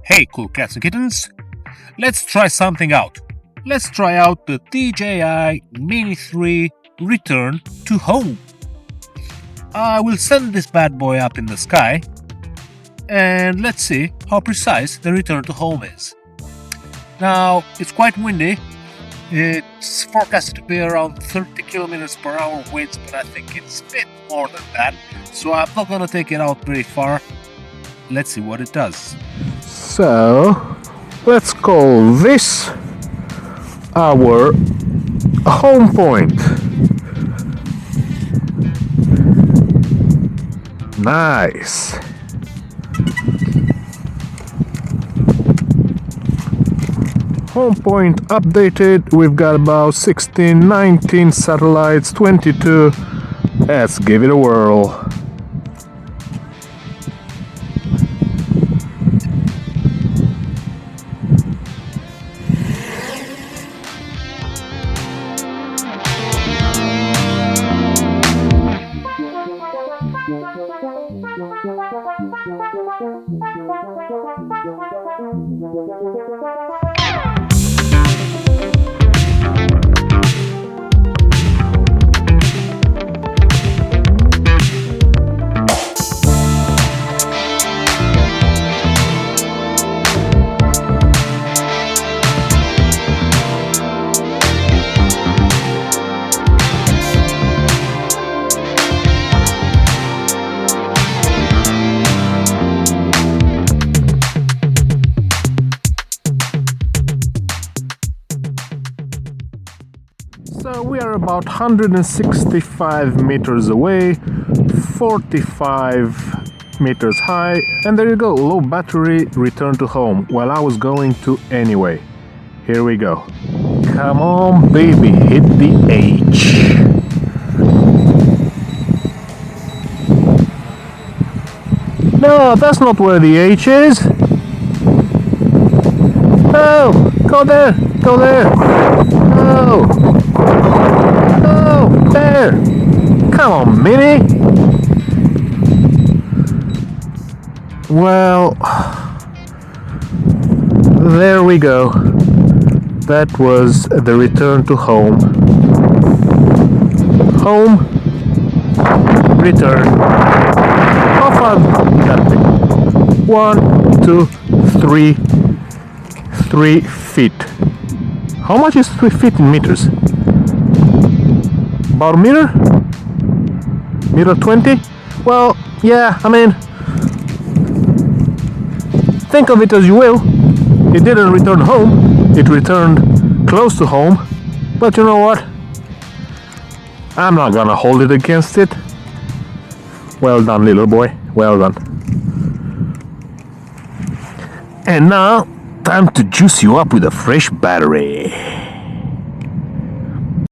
Hey cool cats and kittens, let's try something out. Let's try out the DJI MINI 3 return to home. I will send this bad boy up in the sky and let's see how precise the return to home is. Now, it's quite windy. It's forecasted to be around 30 kilometers per hour winds, but I think it's a bit more than that, so I'm not gonna take it out very far. Let's see what it does. So, let's call this our home point. Nice. Home point updated. We've got about 16, 19 satellites, 22. Let's give it a whirl. So we are about 165 meters away, 45 meters high, and there you go, low battery, return to home. Well, I was going to anyway. Here we go. Come on, baby, hit the H. No, that's not where the H is. Oh, go there, go there. Oh. Oh, there! Come on, Mini! Well, there we go. That was the return to home. Home, return. How far that thing? 1, 2, 3. 3 feet. How much is 3 feet in meters? About a meter? Meter 20? Well, yeah, I mean, think of it as you will. It didn't return home, it returned close to home, but you know what? I'm not gonna hold it against it. Well done, little boy, well done. And now, time to juice you up with a fresh battery.